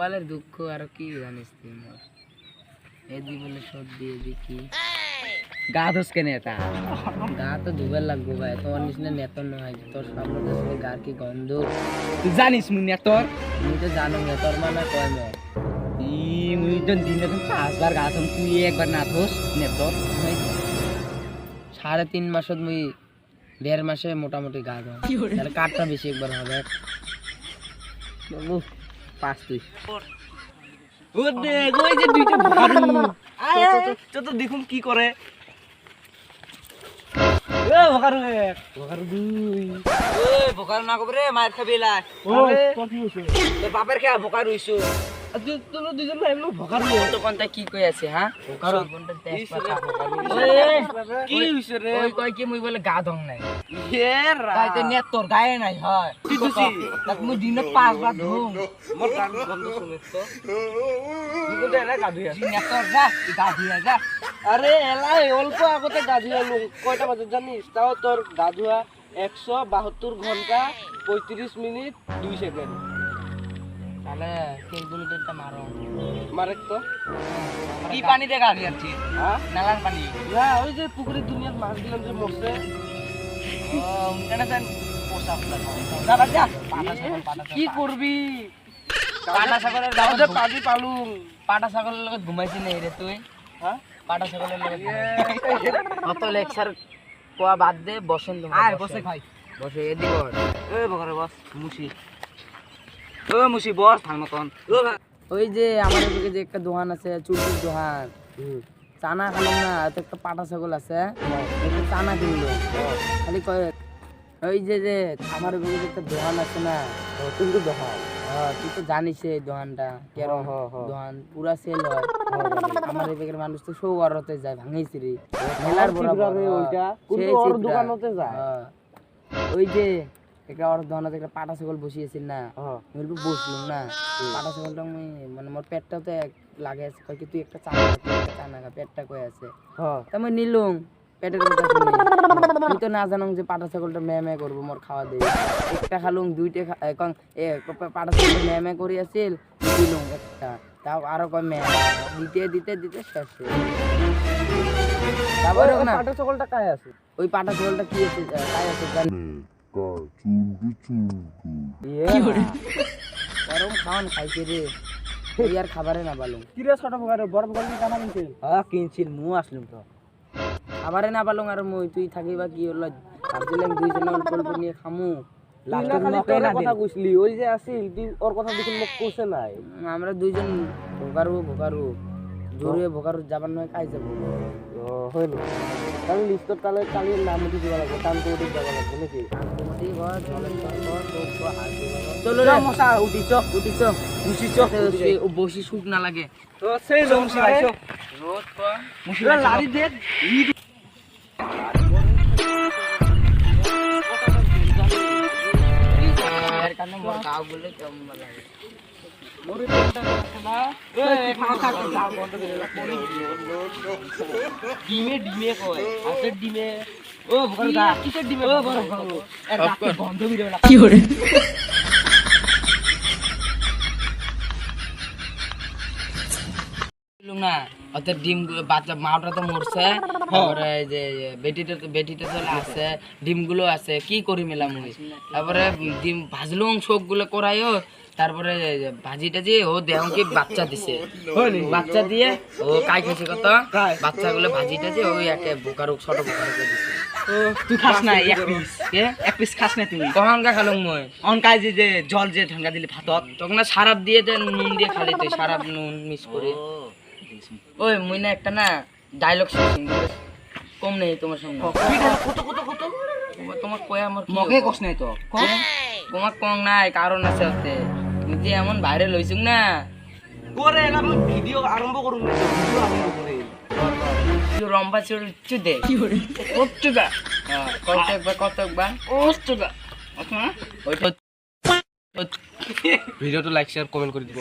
কপালের দুঃখ আর কি জানিস তুই মোর এদি বলে শোধ দিয়ে দেখি গা ধস কেন এটা গা তো ধুবার লাগবো ভাই তোর নিচে নেতর নয় তোর সামনে দেশে গার কি গন্ধ তুই জানিস মুই নেতর তুই তো জানো নেতর মানে কয় মো মুই তো দিনে 5বার গা ধম তুই একবার না ধস নেতর 3.5 মাসত মুই 1.5 মাসে মোটামুটি গা ধম তাহলে কাটটা বেশি একবার হবে বাবু পাস তুই ও দেখ ওই যে দুইটা ভারু তো দেখুন কি করে এ ভকারু এক ভকারু দুই এ ভকারু না কবরে মার খাবি লাই আরে তো কি হইছে তোর বাপের খেয়া ভকারু হইছো তুই তোর দুইজন না এমন ভকারু তো কোনটা কি কই আছে হ্যাঁ ওকার কোনটা তেজ পাতা কি হইছে রে ওই কয় কি মুই বলে গা ধং নাই এ রা তাই তো নেত তোর গায়ে নাই হয় তুই দুছি তাক মুই দিনে 5 বার ধুম মোর কান বন্ধ শুনে তো তুই তো এরা গা ধুইয়া নেত যা গা ধুইয়া যা আরে এলাই অল্প আগতে গা ধুইলাম কয়টা বাজে জানিস তাও তোর গা ধোয়া 172 ঘন্টা 35 মিনিট 2 সেকেন্ড তাহলে ক্যালকুলেটরটা মারো মারেক তো কি পানি দে গা ধুইয়াছিস হ্যাঁ নালার পানি না ওই যে পুকুরের দুনিয়ার মাছ দিলাম যে মরছে ও কেন জান পোষা পোষা যা বাদ যা পাটা কি করবি পাটা ছাগলের তাও যে লগত পাবি পালুম পাটা ছাগলের লগত ঘুমাইছিস নাই রে তুই হ্যাঁ পাটা ছাগলের লগত অত লেকচার কোয়া বাদ দে বসেন তুমি আয় বসে খাই বসে এদিকে বস এ বকরে বস মুসি ও মুসি বস থাল মতন ও ওই যে আমার এদিকে যে একটা দোকান আছে চুলটির দোকান চানা খালাম না তো একটা পাটা ছাগল আছে একটু চানা কিনলো খালি কয় ওই যে আমার এদিকে যে একটা দোকান আছে না কিন্তু দোকান তুই তো জানিস এই দোকানটা কেরম দোকান পুরা সেল হয় আমার এদিকের মানুষ তো সব অরতে যায় ভাঙাইছি রে মেলার বরাবর ওইটা কিন্তু সেই ওর চিত্রা। দোকানতে যায় ওই যে একটা ওর দোকানে একটা পাটা ছাগল বসিয়েছিল না বলবো বসলুম না পাটা ছাগলটা আমি মানে মোর পেটটাও তো লাগে আছে কয় কি তুই একটা চানা খা পেটটা কই আছে তা আমি নিলুম পেটের কথা শুনি তুই তো না জানো যে পাটা ছাগলটা মে করবো মোর খাওয়া দেবে একটা খালুম দুইটা পাটা ছাগল মে করি আছিল দিলুম একটা তাও আরো কয় দিতে শেষ তারপরে না পাটা ছাগলটা কায় আছে ওই পাটা ছাগলটা কি আছে তাই আছে জানি গরম খাওয়ান খাইছে রে তুই আর খাবারে না পালুম কি রে ছোট বকারে বড় বকারে জানা কিনছিস হ্যাঁ কিনছিল মু আসলাম তো খাবারে না পালুম আর মই তুই থাকি বা কি হলো ভাবছিলাম দুইজনে অল্প অল্প নিয়ে খামু লাস্টে খালি তোর কথা কইছলি ওই যে আসিল তুই ওর কথা দেখুন মুখ কইছে নাই আমরা দুইজন ভোকারু জোরে ভোকারু যাবার নয় খাই যাবো ও হইল তাহলে লিস্টত তাহলে কালি নাম উঠি দিব লাগবে টান তো উঠি যাব লাগবে নাকি চলো রে মশা উঠিছ মুছিছ বসি সুখ না লাগে তো সেই মুছি আইছো রোদ পা মুছি লাড়ি দে এর কারণে মোর গাও বলে কেমন লাগে মোরে পেটটা না এ মাথা তো যাও বন্ধ করে ডিমে কয় আছে ডিমে ও বড় দা কিসের ডিমে ও বড় এর রাতে বন্ধ ভিডিও না কি করে না অর্থাৎ ডিম বাচ্চা মাটা তো মরছে তারপরে এই যে বেটিটা তো আছে ডিমগুলো আছে কি করি মেলাম তারপরে ডিম ভাজলুম শোক গুলো করাইও তারপরে ভাজিটা যে ও দেহ কি বাচ্চা দিছে বাচ্চা দিয়ে ও কাই খাইছে কত বাচ্চাগুলো ভাজিটা যে ওই একে বোকারুক ছোট বোকারুক দিছে তুই খাস না এক পিস খাস না তুই কখনকা খালুম মই অনকাই যে জল যে ঢাঙ্গা দিলে ভাতত তখন না সারাপ দিয়ে দেন নুন দিয়ে খালি তুই সারাপ নুন মিক্স করে ওই মুই না একটা না ডায়লগ শুনছি কম নেই তোমার সামনে কত তোমার কয় আমার মগে কস নাই তো তোমার কম নাই কারণ আছে ওতে নিজে এমন ভাইরাল হইছুক না করে এলাম ভিডিও আরম্ভ করুন না ভিডিও আরম্ভ করে রম্বা চুল দে কি করে কতটা কত একবার কতটা ওইটা ভিডিওটো লাইক শেয়ার কমেন্ট করে দিব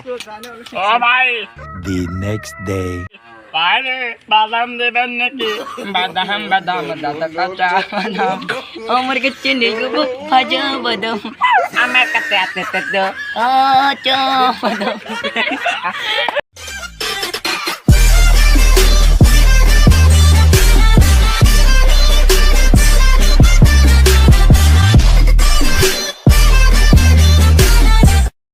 ও ভাই The next day. বাইরে বাদাম দেবেন নাকি বাদাম বাদাম দাদা কাঁচা বাদাম আমার কাছে নেই গো ভাজা বাদাম আমার কাছে আছে তো কাঁচা বাদাম